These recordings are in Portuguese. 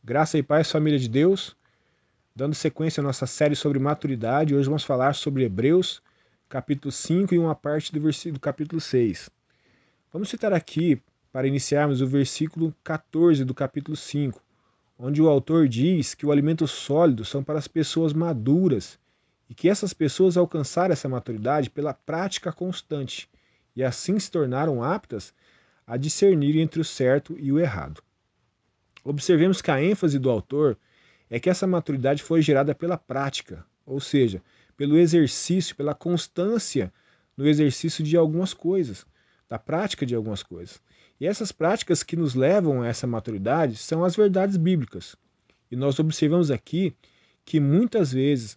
Graça e paz, família de Deus. Dando sequência à nossa série sobre maturidade, hoje vamos falar sobre Hebreus, capítulo 5 e uma parte do versículo do capítulo 6. Vamos citar aqui, para iniciarmos, o versículo 14 do capítulo 5, onde o autor diz que o alimento sólido são para as pessoas maduras e que essas pessoas alcançaram essa maturidade pela prática constante e assim se tornaram aptas a discernir entre o certo e o errado. Observemos que a ênfase do autor é que essa maturidade foi gerada pela prática, ou seja, pelo exercício, pela constância no exercício de algumas coisas, da prática de algumas coisas. E essas práticas que nos levam a essa maturidade são as verdades bíblicas. E nós observamos aqui que muitas vezes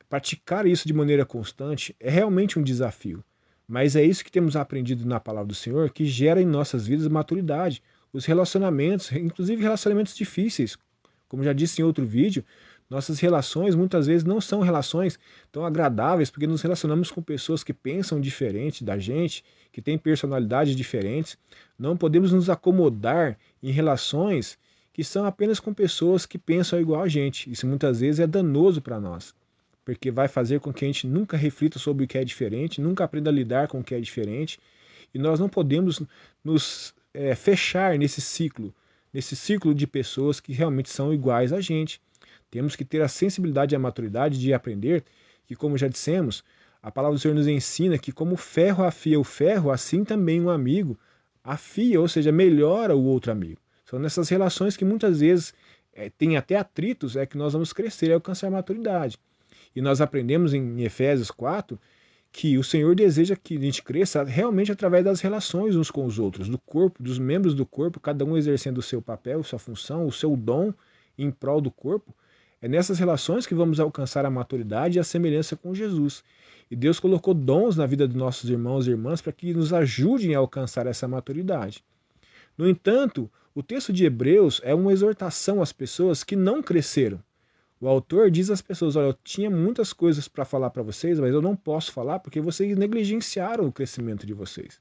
praticar isso de maneira constante é realmente um desafio. Mas é isso que temos aprendido na palavra do Senhor que gera em nossas vidas maturidade. Os relacionamentos, inclusive relacionamentos difíceis, como já disse em outro vídeo, nossas relações muitas vezes não são relações tão agradáveis porque nos relacionamos com pessoas que pensam diferente da gente, que têm personalidades diferentes. Não podemos nos acomodar em relações que são apenas com pessoas que pensam igual a gente. Isso muitas vezes é danoso para nós, porque vai fazer com que a gente nunca reflita sobre o que é diferente, nunca aprenda a lidar com o que é diferente, e nós não podemos nos fechar nesse ciclo de pessoas que realmente são iguais a gente. Temos que ter a sensibilidade e a maturidade de aprender que, como já dissemos, a palavra do Senhor nos ensina que como o ferro afia o ferro, assim também um amigo afia, ou seja, melhora o outro amigo. São nessas relações que muitas vezes tem até atritos, é que nós vamos crescer e alcançar a maturidade. E nós aprendemos em Efésios 4 que o Senhor deseja que a gente cresça realmente através das relações uns com os outros, do corpo, dos membros do corpo, cada um exercendo o seu papel, sua função, o seu dom em prol do corpo. É nessas relações que vamos alcançar a maturidade e a semelhança com Jesus. E Deus colocou dons na vida dos nossos irmãos e irmãs para que nos ajudem a alcançar essa maturidade. No entanto, o texto de Hebreus é uma exortação às pessoas que não cresceram. O autor diz às pessoas: olha, eu tinha muitas coisas para falar para vocês, mas eu não posso falar porque vocês negligenciaram o crescimento de vocês.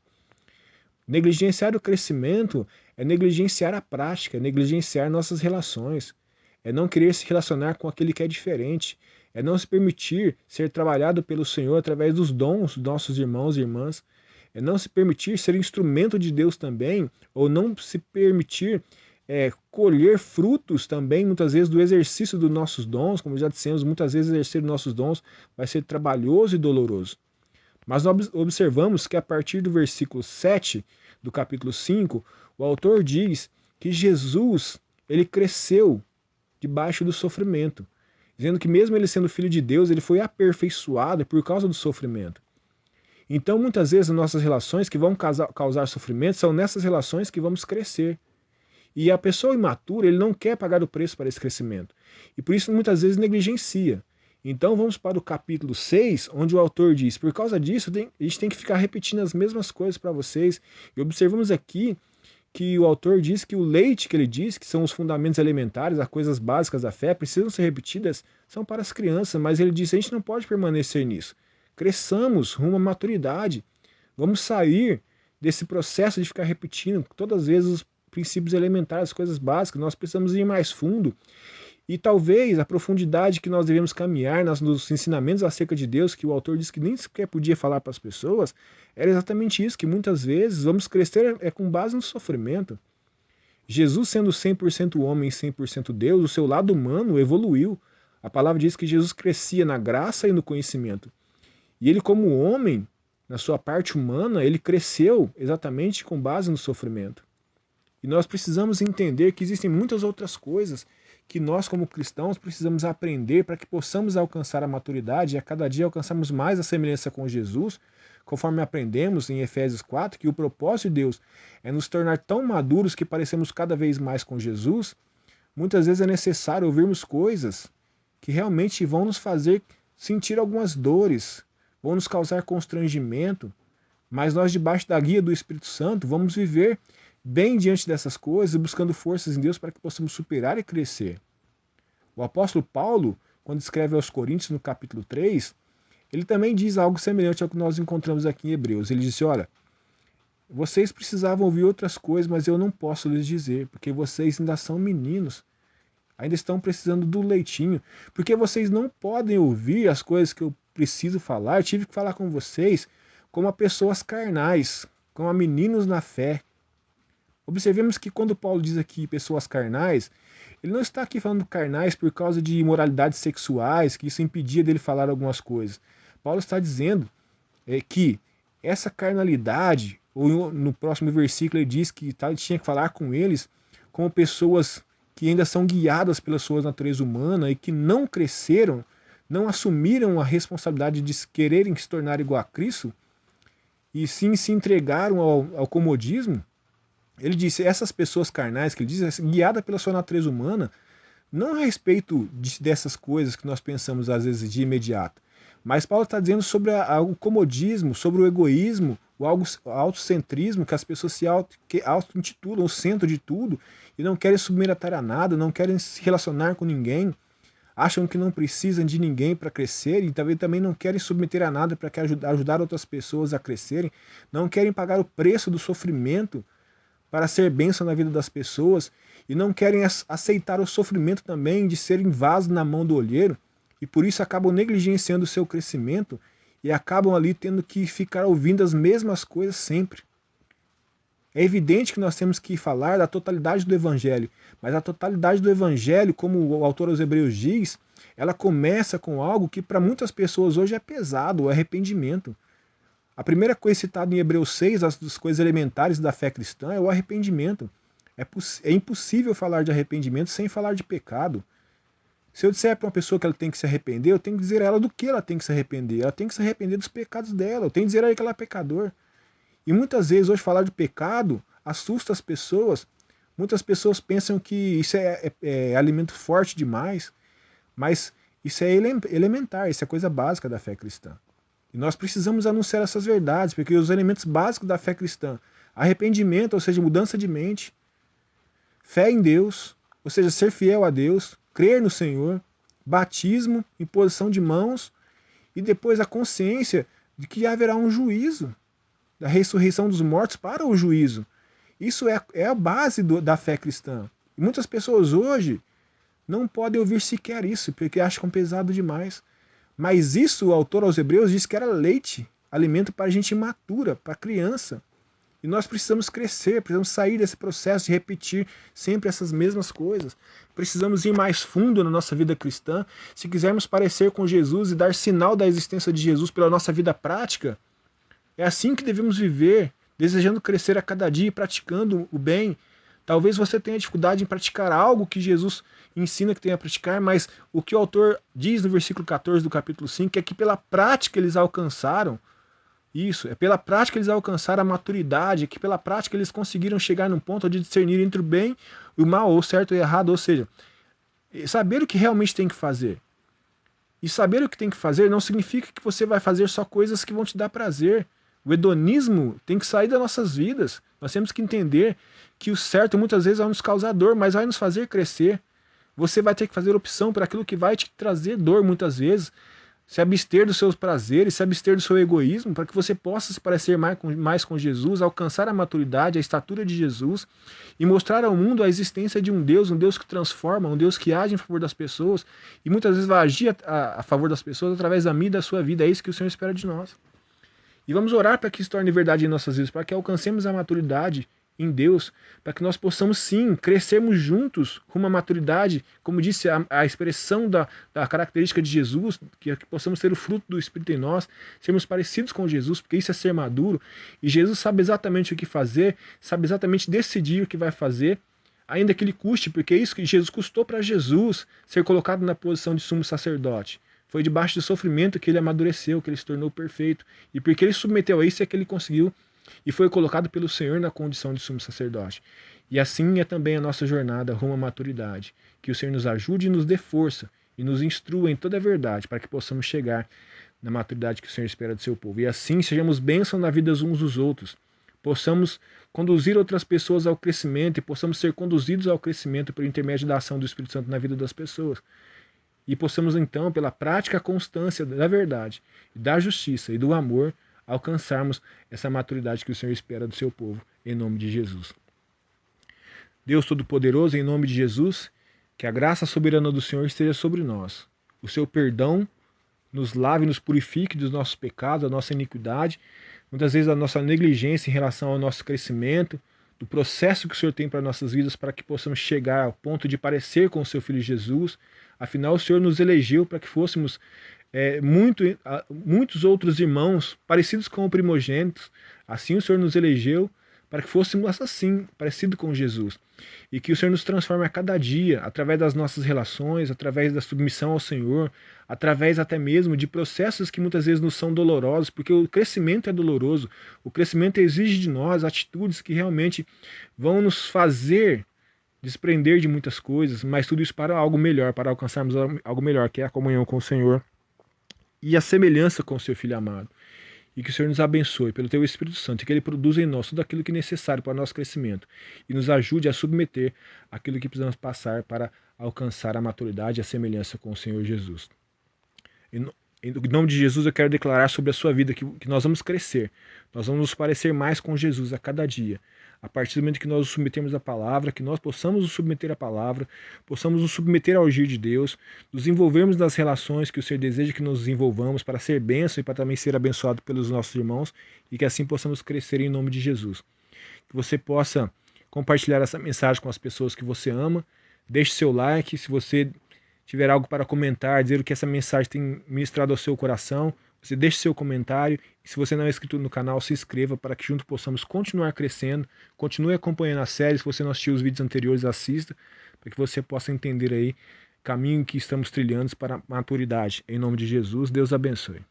Negligenciar o crescimento é negligenciar a prática, é negligenciar nossas relações, é não querer se relacionar com aquele que é diferente, é não se permitir ser trabalhado pelo Senhor através dos dons dos nossos irmãos e irmãs, é não se permitir ser instrumento de Deus também, ou não se permitir colher frutos também, muitas vezes, do exercício dos nossos dons. Como já dissemos, muitas vezes exercer nossos dons vai ser trabalhoso e doloroso. Mas nós observamos que a partir do versículo 7 do capítulo 5, o autor diz que Jesus, ele cresceu debaixo do sofrimento, dizendo que mesmo ele sendo filho de Deus, ele foi aperfeiçoado por causa do sofrimento. Então, muitas vezes, as nossas relações que vão causar sofrimento, são nessas relações que vamos crescer. E a pessoa imatura, ele não quer pagar o preço para esse crescimento. E por isso muitas vezes negligencia. Então vamos para o capítulo 6, onde o autor diz: por causa disso, a gente tem que ficar repetindo as mesmas coisas para vocês. E observamos aqui que o autor diz que o leite que ele diz, que são os fundamentos elementares, as coisas básicas da fé, precisam ser repetidas, são para as crianças. Mas ele diz: a gente não pode permanecer nisso. Cresçamos rumo à maturidade. Vamos sair desse processo de ficar repetindo todas as vezes os princípios elementares, as coisas básicas. Nós precisamos ir mais fundo. E talvez a profundidade que nós devemos caminhar nos ensinamentos acerca de Deus, que o autor disse que nem sequer podia falar para as pessoas, era exatamente isso, que muitas vezes vamos crescer com base no sofrimento. Jesus, sendo 100% homem e 100% Deus, o seu lado humano evoluiu. A palavra diz que Jesus crescia na graça e no conhecimento. E ele, como homem, na sua parte humana, ele cresceu exatamente com base no sofrimento. E nós precisamos entender que existem muitas outras coisas que nós, como cristãos, precisamos aprender para que possamos alcançar a maturidade e a cada dia alcançarmos mais a semelhança com Jesus, conforme aprendemos em Efésios 4, que o propósito de Deus é nos tornar tão maduros que parecemos cada vez mais com Jesus. Muitas vezes é necessário ouvirmos coisas que realmente vão nos fazer sentir algumas dores, vão nos causar constrangimento, mas nós, debaixo da guia do Espírito Santo, vamos viver bem diante dessas coisas, buscando forças em Deus para que possamos superar e crescer. O apóstolo Paulo, quando escreve aos Coríntios no capítulo 3, ele também diz algo semelhante ao que nós encontramos aqui em Hebreus. Ele disse: olha, vocês precisavam ouvir outras coisas, mas eu não posso lhes dizer, porque vocês ainda são meninos. ainda estão precisando do leitinho, porque vocês não podem ouvir as coisas que eu preciso falar. Eu tive que falar com vocês como a pessoas carnais, como a meninos na fé. Observemos que quando Paulo diz aqui pessoas carnais, ele não está aqui falando carnais por causa de imoralidades sexuais, que isso impedia dele falar algumas coisas. Paulo está dizendo que essa carnalidade, ou no próximo versículo ele diz que tinha que falar com eles como pessoas que ainda são guiadas pela sua natureza humana e que não cresceram, não assumiram a responsabilidade de quererem se tornar igual a Cristo, e sim se entregaram ao comodismo. Ele disse, essas pessoas carnais que ele diz, guiada pela sua natureza humana, não a respeito dessas coisas que nós pensamos às vezes de imediato, mas Paulo está dizendo sobre o comodismo, sobre o egoísmo, o autocentrismo, que as pessoas se auto-intitulam o centro de tudo e não querem submeter a nada, não querem se relacionar com ninguém, acham que não precisam de ninguém para crescer e também não querem submeter a nada para ajudar outras pessoas a crescerem, não querem pagar o preço do sofrimento para ser bênção na vida das pessoas e não querem aceitar o sofrimento também de serem vasos na mão do olheiro e por isso acabam negligenciando o seu crescimento e acabam ali tendo que ficar ouvindo as mesmas coisas sempre. É evidente que nós temos que falar da totalidade do Evangelho, mas a totalidade do Evangelho, como o autor aos Hebreus diz, ela começa com algo que para muitas pessoas hoje é pesado, o arrependimento. A primeira coisa citada em Hebreus 6, as das coisas elementares da fé cristã, é o arrependimento. É impossível falar de arrependimento sem falar de pecado. Se eu disser para uma pessoa que ela tem que se arrepender, eu tenho que dizer a ela do que ela tem que se arrepender. Ela tem que se arrepender dos pecados dela. Eu tenho que dizer a ela que ela é pecador. E muitas vezes hoje falar de pecado assusta as pessoas. Muitas pessoas pensam que isso é alimento forte demais, mas isso é elementar, isso é coisa básica da fé cristã. E nós precisamos anunciar essas verdades, porque os elementos básicos da fé cristã, arrependimento, ou seja, mudança de mente, fé em Deus, ou seja, ser fiel a Deus, crer no Senhor, batismo, imposição de mãos, e depois a consciência de que haverá um juízo, da ressurreição dos mortos para o juízo. Isso é a base da fé cristã. E muitas pessoas hoje não podem ouvir sequer isso, porque acham pesado demais. Mas isso o autor aos Hebreus disse que era leite, alimento para gente imatura, para criança. E nós precisamos crescer, precisamos sair desse processo de repetir sempre essas mesmas coisas. Precisamos ir mais fundo na nossa vida cristã. Se quisermos parecer com Jesus e dar sinal da existência de Jesus pela nossa vida prática, é assim que devemos viver, desejando crescer a cada dia e praticando o bem. Talvez você tenha dificuldade em praticar algo que Jesus ensina que tem a praticar, mas o que o autor diz no versículo 14 do capítulo 5 é que pela prática eles alcançaram isso, é pela prática eles alcançaram a maturidade, é que pela prática eles conseguiram chegar num ponto de discernir entre o bem e o mal, ou certo e errado, ou seja, saber o que realmente tem que fazer. E saber o que tem que fazer não significa que você vai fazer só coisas que vão te dar prazer. O hedonismo tem que sair das nossas vidas. Nós temos que entender que o certo muitas vezes vai nos causar dor, mas vai nos fazer crescer. Você vai ter que fazer opção por aquilo que vai te trazer dor muitas vezes. Se abster dos seus prazeres, se abster do seu egoísmo, para que você possa se parecer mais com Jesus, alcançar a maturidade, a estatura de Jesus e mostrar ao mundo a existência de um Deus que transforma, um Deus que age em favor das pessoas e muitas vezes vai agir a favor das pessoas através da minha e da sua vida. É isso que o Senhor espera de nós. E vamos orar para que isso torne verdade em nossas vidas, para que alcancemos a maturidade em Deus, para que nós possamos sim crescermos juntos rumo à maturidade, como disse a expressão da característica de Jesus, que possamos ter o fruto do Espírito em nós, sermos parecidos com Jesus, porque isso é ser maduro, e Jesus sabe exatamente o que fazer, sabe exatamente decidir o que vai fazer, ainda que lhe custe, porque é isso que Jesus custou para Jesus ser colocado na posição de sumo sacerdote. Foi debaixo do sofrimento que ele amadureceu, que ele se tornou perfeito, e porque ele submeteu a isso é que ele conseguiu e foi colocado pelo Senhor na condição de sumo sacerdote. E assim é também a nossa jornada rumo à maturidade. Que o Senhor nos ajude e nos dê força e nos instrua em toda a verdade para que possamos chegar na maturidade que o Senhor espera do seu povo. E assim sejamos bênção na vida uns dos outros. Possamos conduzir outras pessoas ao crescimento e possamos ser conduzidos ao crescimento por intermédio da ação do Espírito Santo na vida das pessoas. E possamos então, pela prática constância da verdade, da justiça e do amor, alcançarmos essa maturidade que o Senhor espera do seu povo, em nome de Jesus. Deus Todo-Poderoso, em nome de Jesus, Que a graça soberana do Senhor esteja sobre nós. O seu perdão nos lave e nos purifique dos nossos pecados, da nossa iniquidade, muitas vezes a nossa negligência em relação ao nosso crescimento, do processo que o Senhor tem para nossas vidas, para que possamos chegar ao ponto de parecer com o seu Filho Jesus. Afinal, o Senhor nos elegeu para que fôssemos muitos outros irmãos parecidos com o primogênito. Assim o Senhor nos elegeu para que fôssemos assim, parecido com Jesus. E que o Senhor nos transforme a cada dia, através das nossas relações, através da submissão ao Senhor, através até mesmo de processos que muitas vezes nos são dolorosos, porque o crescimento é doloroso, o crescimento exige de nós atitudes que realmente vão nos fazer desprender de muitas coisas, mas tudo isso para algo melhor, para alcançarmos algo melhor, que é a comunhão com o Senhor e a semelhança com o seu Filho amado. E que o Senhor nos abençoe pelo Teu Espírito Santo e que Ele produza em nós tudo aquilo que é necessário para o nosso crescimento e nos ajude a submeter aquilo que precisamos passar para alcançar a maturidade e a semelhança com o Senhor Jesus. Em nome de Jesus eu quero declarar sobre a sua vida que nós vamos crescer, nós vamos nos parecer mais com Jesus a cada dia. A partir do momento que nós nos submetemos à palavra, que nós possamos nos submeter à palavra, possamos nos submeter ao agir de Deus, nos envolvermos nas relações que o Senhor deseja que nos desenvolvamos para ser bênção e para também ser abençoado pelos nossos irmãos e que assim possamos crescer em nome de Jesus. Que você possa compartilhar essa mensagem com as pessoas que você ama, deixe seu like, se você tiver algo para comentar, dizer o que essa mensagem tem ministrado ao seu coração, você deixe seu comentário e se você não é inscrito no canal, se inscreva para que juntos possamos continuar crescendo, continue acompanhando a série, se você não assistiu os vídeos anteriores, assista, para que você possa entender aí o caminho que estamos trilhando para a maturidade. Em nome de Jesus, Deus abençoe.